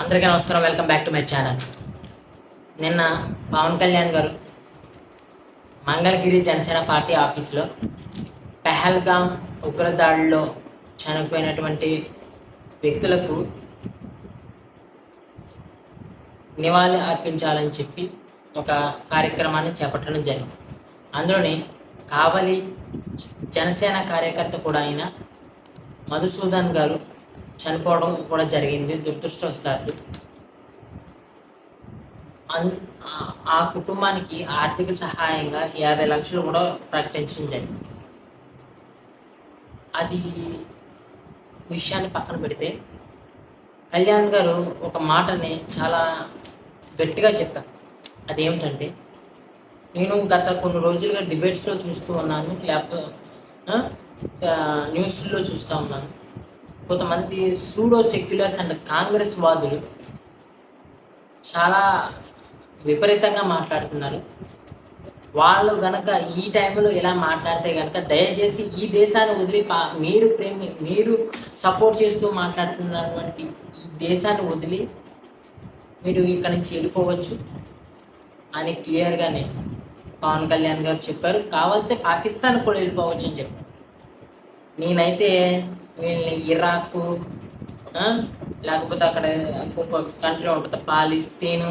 అందరికీ నమస్కారం. Welcome back to my channel. నిన్న పవన్ కళ్యాణ్ గారు మంగళగిరి జనసేన పార్టీ ఆఫీస్లో పెహల్గాం ఉగ్రదాడిలో చనిపోయినటువంటి వ్యక్తులకు నివాళి అర్పించాలని చెప్పి ఒక కార్యక్రమాన్ని చేపట్టడం జరిగింది. అందులోని కావలి జనసేన కార్యకర్త కూడా అయిన మధుసూదన్ గారు చనిపోవడం కూడా జరిగింది. దురదృష్టవశాత్తు ఆ కుటుంబానికి ఆర్థిక సహాయంగా 50 లక్షలు కూడా ప్రకటించడం జరిగింది. అది విషయాన్ని పక్కన పెడితే కళ్యాణ్ గారు ఒక మాటని చాలా గట్టిగా చెప్పారు. అదేమిటంటే, నేను గత కొన్ని రోజులుగా డిబేట్స్లో చూస్తూ ఉన్నాను, లేకపోతే న్యూస్లో చూస్తూ ఉన్నాను. కొంతమంది సూడో సెక్యులర్స్ అండ్ కాంగ్రెస్ వాదులు చాలా విపరీతంగా మాట్లాడుతున్నారు. వాళ్ళు గనక ఈ టైంలో ఇలా మాట్లాడితే కనుక దయచేసి ఈ దేశాన్ని వదిలి మీరు సపోర్ట్ చేస్తూ మాట్లాడుతున్నటువంటి ఈ దేశాన్ని వదిలి మీరు ఇక్కడి నుంచి వెళ్ళిపోవచ్చు అని క్లియర్గానే పవన్ కళ్యాణ్ గారు చెప్పారు. కావాలంటే పాకిస్తాన్ కూడా వెళ్ళిపోవచ్చు అని చెప్పారు. నేనైతే వీళ్ళని ఇరాక్, లేకపోతే అక్కడ ఇంకొక కంట్రీ ఉంటుంది పాలిస్తీను,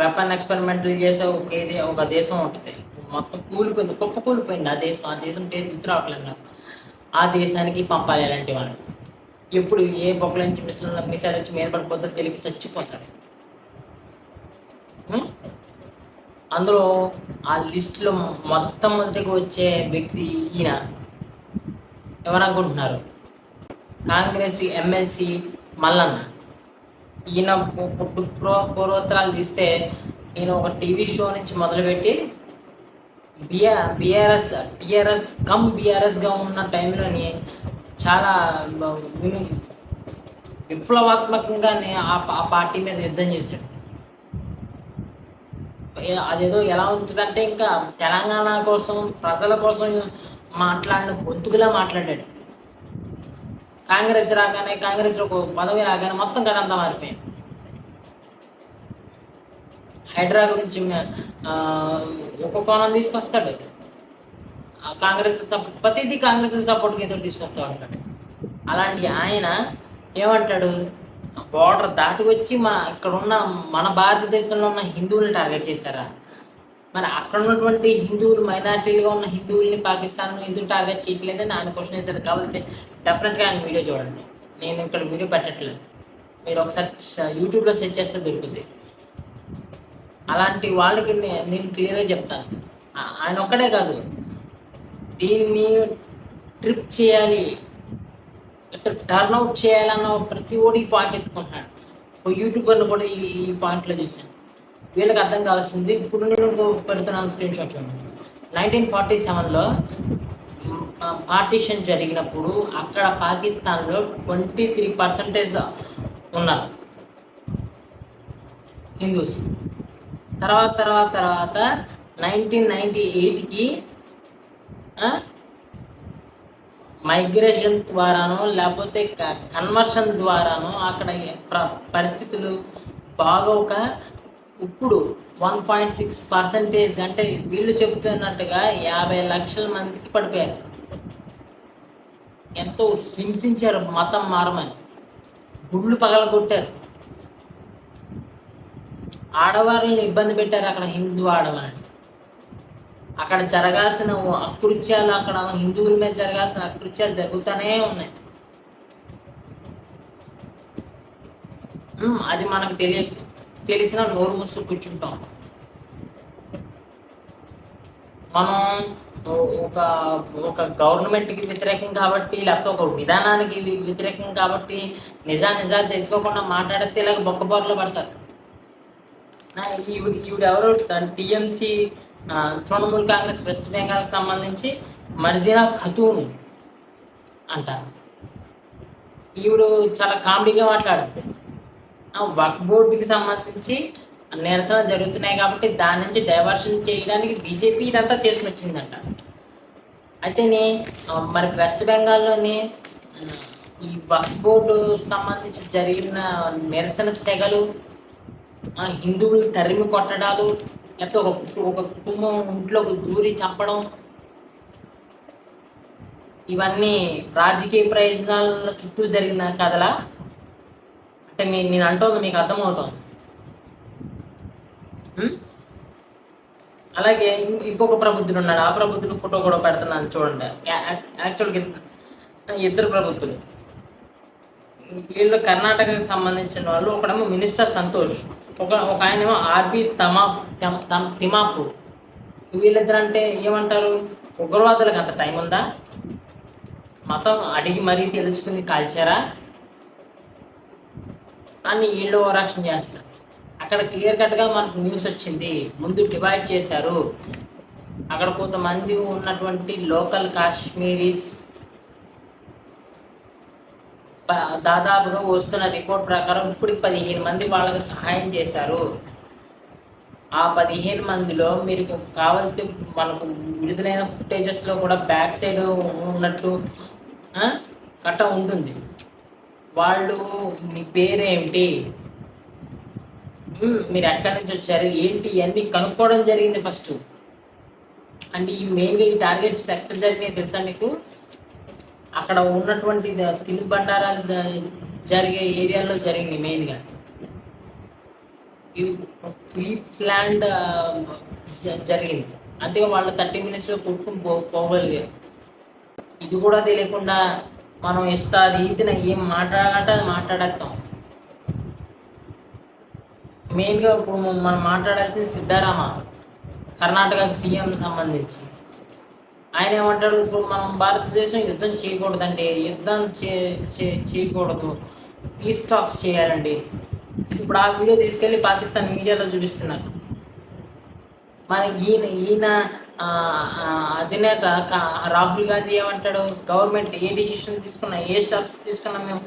వెపన్ ఎక్స్పెరిమెంటల్ చేసే ఒక దేశం ఉంటుంది. మొత్తం కూలిపోయింది, కూలిపోయింది ఆ దేశం పేరు గుర్తు రావట్లేదు నాకు. ఆ దేశానికి పంపాలి అలాంటి వాళ్ళు. ఎప్పుడు ఏ బొక్కల నుంచి మిసైల్ వచ్చి మీద పడిపోతే తెలిపి చచ్చిపోతారు. అందులో ఆ లిస్టులో మొట్టమొదటిగా వచ్చే వ్యక్తి ఈయన. ఎవరనుకుంటున్నారు? కాంగ్రెస్ ఎమ్మెల్సీ మల్లన్న. ఈయన పూర్వోత్తరాలు తీస్తే ఈయన ఒక టీవీ షో నుంచి మొదలుపెట్టి బీఆర్ఎస్గా ఉన్న టైంలోని చాలా విప్లవాత్మకంగానే ఆ పార్టీ మీద యుద్ధం చేశాడు. అదేదో ఎలా ఉంటుందంటే, ఇంకా తెలంగాణ కోసం ప్రజల కోసం మాట్లాడిన గొంతుకులా మాట్లాడాడు. కాంగ్రెస్లో ఒక పదవి రాగానే మొత్తం గడంతా మారిపోయింది. హైడ్రా గురించి ఒక కోణం తీసుకొస్తాడు, ప్రతిదీ కాంగ్రెస్ సపోర్ట్గా ఏదో తీసుకొస్తా ఉంటాడు. అలాంటి ఆయన ఏమంటాడు? బోర్డర్ దాటుకొచ్చి ఇక్కడ ఉన్న మన భారతదేశంలో ఉన్న హిందువుల్ని టార్గెట్ చేశారా? మరి అక్కడ ఉన్నటువంటి హిందువులు, మైనారిటీలుగా ఉన్న హిందువుల్ని పాకిస్తాన్ ఎందుకు టార్గెట్ చేయట్లేదని ఆయన క్వశ్చన్ వేశారు. కాబట్టి డెఫినెట్గా ఆయన వీడియో చూడండి. నేను ఇక్కడ వీడియో పెట్టట్లేదు, మీరు ఒకసారి యూట్యూబ్లో సెర్చ్ చేస్తే దొరుకుతుంది. అలాంటి వాళ్ళకి నేను క్లియర్గా చెప్తాను. ఆయన ఒక్కడే కాదు, దీన్ని ట్రిప్ చేయాలి, టర్న్అవుట్ చేయాలన్న ప్రతి ఓడి ఈ పాయింట్ ఎత్తుకుంటున్నాడు. ఒక యూట్యూబర్ను కూడా ఈ పాయింట్లో చూశాను. వీళ్ళకి అర్థం కావాల్సింది, ఇప్పుడు నేను పెడుతున్నాను స్క్రీన్ షాట్ చూడండి. 1947లో పార్టీషన్ జరిగినప్పుడు అక్కడ పాకిస్తాన్లో 23% ఉన్నారు హిందూస్. తర్వాత 1998కి మైగ్రేషన్ ద్వారానో లేకపోతే కన్వర్షన్ ద్వారానో అక్కడ పరిస్థితులు బాగోక ఇప్పుడు 1.6% అంటే వీళ్ళు చెబుతున్నట్టుగా 50 లక్షల మందికి పడిపోయారు. ఎంతో హింసించారు మతం మారమని, గుళ్ళు పగలగొట్టారు, ఆడవాళ్ళని ఇబ్బంది పెట్టారు. అక్కడ హిందూ ఆడవాళ్ళని అక్కడ జరగాల్సిన అకృత్యాలు, అక్కడ హిందువుల మీద జరగాల్సిన అకృత్యాలు జరుగుతూనే ఉన్నాయి. అది మనకు తెలిసిన నోరు మూసు కూర్చుంటాం. మనం ఒక గవర్నమెంట్కి వ్యతిరేకం కాబట్టి, లేకపోతే ఒక విధానానికి వ్యతిరేకం కాబట్టి నిజాలు తెలుసుకోకుండా మాట్లాడితే ఇలాగ బొక్కబోర్లో పడతారు. ఈవిడెవరో టీఎంసీ తృణమూల్ కాంగ్రెస్ వెస్ట్ బెంగాల్కి సంబంధించి మర్జినా ఖతూన్ అంటారు. ఈవిడు చాలా కామెడీగా మాట్లాడుతుంది. వక్ఫ్ బోర్డుకి సంబంధించి నిరసన జరుగుతున్నాయి కాబట్టి దాని నుంచి డైవర్షన్ చేయడానికి బీజేపీ ఇదంతా చేసుకుని వచ్చిందంట. అయితే మరి వెస్ట్ బెంగాల్లోని ఈ వక్ఫ్ బోర్డు సంబంధించి జరిగిన నిరసన సెగలు, హిందువులు తరిమి కొట్టడాలు, లేకపోతే ఒక కుటుంబం ఇంట్లోకి దూరి చంపడం, ఇవన్నీ రాజకీయ ప్రయోజనాల చుట్టూ జరిగిన కథలా? అంటే నేను అంటోంది మీకు అర్థమవుతాం. అలాగే ఇంకొక ప్రబుద్ధుడు ఉన్నాడు. ఆ ప్రబుద్ధుడు ఫోటో కూడా పెడుతున్నాను చూడండి. యాక్చువల్గా ఇద్దరు ప్రబుద్ధులు. వీళ్ళు కర్ణాటకకి సంబంధించిన వాళ్ళు. ఒకడేమో మినిస్టర్ సంతోష్, ఒక ఆయనేమో ఆర్బి తిమాపూర్. వీళ్ళిద్దరు అంటే ఏమంటారు? ఉగ్రవాదులకు అంత టైం ఉందా? మతం అడిగి మరీ తెలుసుకుని కాల్చారా అని వీళ్ళు ఓవరాక్షన్ చేస్తారు. అక్కడ క్లియర్ కట్గా మనకు న్యూస్ వచ్చింది. ముందు డివైడ్ చేశారు. అక్కడ కొంతమంది ఉన్నటువంటి లోకల్ కాశ్మీరీస్ దాదాపుగా వస్తున్న రిపోర్ట్ ప్రకారం ఇప్పటికి 15 మంది వాళ్ళకి సహాయం చేశారు. ఆ 15 మందిలో మీరు కావాలంటే మనకు విడుదలైన ఫుటేజెస్లో కూడా బ్యాక్ సైడ్ ఉన్నట్టు కట్ట ఉంటుంది. వాళ్ళు మీ పేరేమిటి, మీరు ఎక్కడి నుంచి వచ్చారు, ఏంటి, ఇవన్నీ కనుక్కోవడం జరిగింది ఫస్ట్. అంటే ఈ మెయిన్గా ఈ టార్గెట్స్ ఎక్కడ జరిగినాయి తెలుసా మీకు? అక్కడ ఉన్నటువంటి తిండి బండారాలు జరిగే ఏరియాలో జరిగింది మెయిన్గా. ప్రీ ప్లాన్డ్ జరిగింది. అంతేగా వాళ్ళు 30 minutesలో కొట్టుకుని పోగలిగారు. ఇది కూడా తెలియకుండా మనం ఇష్ట రీతిన ఏం మాట్లాడాలంటే అది మాట్లాడేస్తాం. మెయిన్గా ఇప్పుడు మనం మాట్లాడాల్సింది సిద్ధారామ, కర్ణాటక సీఎం సంబంధించి. ఆయన ఏమంటాడు? ఇప్పుడు మనం భారతదేశం యుద్ధం చేయకూడదండి, యుద్ధం చేయకూడదు, పీస్ టాక్స్ చేయాలండి. ఇప్పుడు ఆ వీడియో తీసుకెళ్ళి పాకిస్తాన్ మీడియాలో చూపిస్తున్నారు. మన ఈయన అధినేత రాహుల్ గాంధీ ఏమంటాడు? గవర్నమెంట్ ఏ డిసిషన్ తీసుకున్నా, ఏ స్టెప్స్ తీసుకున్నా మేము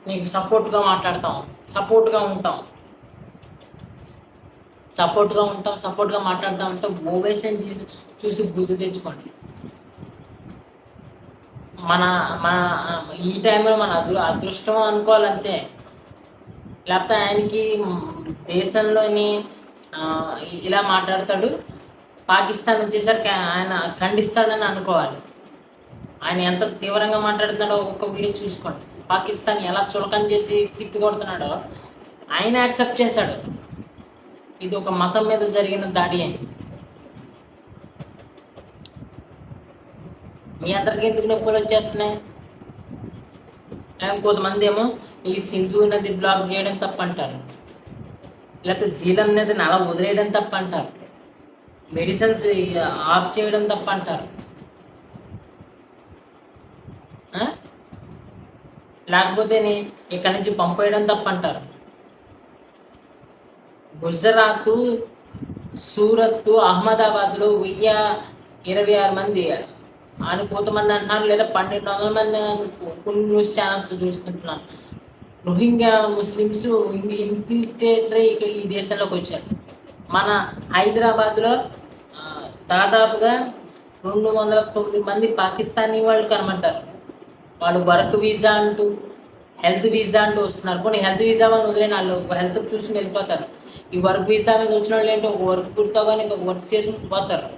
నీకు సపోర్ట్గా మాట్లాడతాం, సపోర్ట్గా మాట్లాడుతూ ఉంటాం. ఓవైసీని చూసి బుద్ధి తెచ్చుకోండి. మన ఈ టైంలో మన అదృష్టం అనుకోవాలంతే. లేకపోతే ఆయనకి దేశంలోని ఇలా మాట్లాడతాడు, పాకిస్తాన్ వచ్చేసరికి ఆయన ఖండిస్తాడని అనుకోవాలి. ఆయన ఎంత తీవ్రంగా మాట్లాడుతున్నాడో ఒక్కొక్క వీడియో చూసుకోండి. పాకిస్తాన్ ఎలా చులకన చేసి తిప్పి కొడుతున్నాడో ఆయన యాక్సెప్ట్ చేశాడు. ఇది ఒక మతం మీద జరిగిన దాడి అని. మీ అందరికీ ఎందుకు నొప్పులు వచ్చేస్తున్నాయి? కొంతమంది ఏమో ఈ సింధు నది బ్లాక్ చేయడం తప్పు అంటారు, లేకపోతే జీలం నదిని అలా వదిలేయడం తప్పు అంటారు, మెడిసిన్స్ ఆఫ్ చేయడం తప్పు అంటారు, లేకపోతే ఇక్కడి నుంచి పంపేయడం తప్పు అంటారు. గుజరాత్, సూరత్, అహ్మదాబాద్లో 1026 మంది అని కొంతమంది అంటున్నారు, లేదా 1200 మంది కొన్ని న్యూస్ ఛానల్స్ చూస్తుంటున్నాను. రోహింగ్యా ముస్లిమ్స్ ఇన్ఫిల్ట్రేటరీ ఈ దేశంలోకి వచ్చారు. మన హైదరాబాద్లో దాదాపుగా 209 మంది పాకిస్తానీ వాళ్ళు కనబడ్డారు. వాళ్ళు వర్క్ వీసా అంటూ, హెల్త్ వీసా అంటూ వస్తున్నారు. కొన్ని హెల్త్ వీసా వాళ్ళు వదిలేని వాళ్ళు హెల్త్ చూసుకుని వెళ్ళిపోతారు. ఈ వర్క్ వీసా మీద వచ్చిన వాళ్ళు ఏంటో ఒక వర్క్ కుర్తో కానీ ఇంకొక వర్క్ చేసుకుని పోతారు.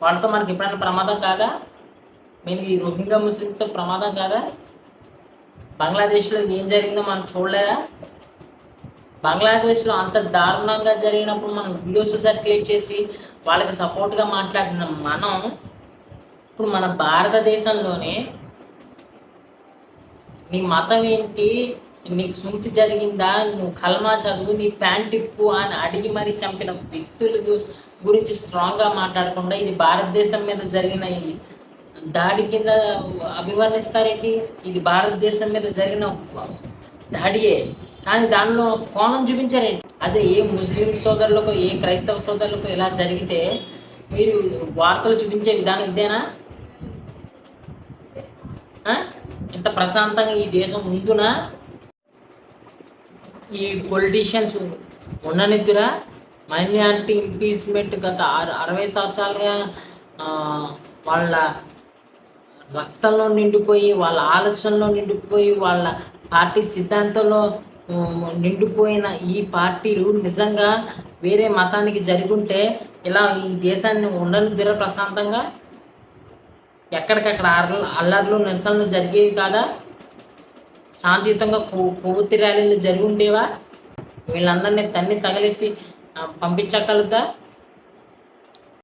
వాళ్ళతో మనకి ఎప్పుడైనా ప్రమాదం కాదా? మేము ఈ రోహింగ్యా ముస్లింతో ప్రమాదం కాదా? బంగ్లాదేశ్లో ఏం జరిగిందో మనం చూడలేదా? బంగ్లాదేశ్లో అంత దారుణంగా జరిగినప్పుడు మనం వీడియోస్ సర్క్యులేట్ చేసి వాళ్ళకి సపోర్ట్గా మాట్లాడిన మనం ఇప్పుడు మన భారతదేశంలోనే నీ మతం ఏంటి, నీకు సుంతి జరిగిందా, నువ్వు కల్మా చదువు, నీ ప్యాంట్ టిప్పు అని అడిగి మరీ చంపిన వ్యక్తుల గురించి స్ట్రాంగ్గా మాట్లాడకుండా ఇది భారతదేశం మీద జరిగిన దాడి కింద అభివర్ణిస్తారేంటి? ఇది భారతదేశం మీద జరిగిన దాడియే, కానీ దానిలో కోణం చూపించారేంటి? అదే ఏ ముస్లిం సోదరులకు, ఏ క్రైస్తవ సోదరులకు ఇలా జరిగితే మీరు వార్తలు చూపించే విధానం ఇదేనా? ఇంత ప్రశాంతంగా ఈ దేశం ఉందునా? ఈ పొలిటీషియన్స్ ఉండనిద్దురా? మైనారిటీ ఇంపీచ్మెంట్ గత 60 సంవత్సరాలుగా వాళ్ళ రక్తంలో నిండిపోయి, వాళ్ళ ఆలోచనలో నిండిపోయి, వాళ్ళ పార్టీ సిద్ధాంతంలో నిండిపోయిన ఈ పార్టీలు నిజంగా వేరే మతానికి జరుగుంటే ఇలా ఈ దేశాన్ని ఉండనిద్దర ప్రశాంతంగా? ఎక్కడికక్కడ అల్లర్లు నిరసనలు జరిగేవి కాదా? శాంతియుతంగా కొవ్వొత్తి ర్యాలీలు జరిగి ఉండేవా? వీళ్ళందరినీ తన్ని తగిలేసి పంపించగలుగుతా?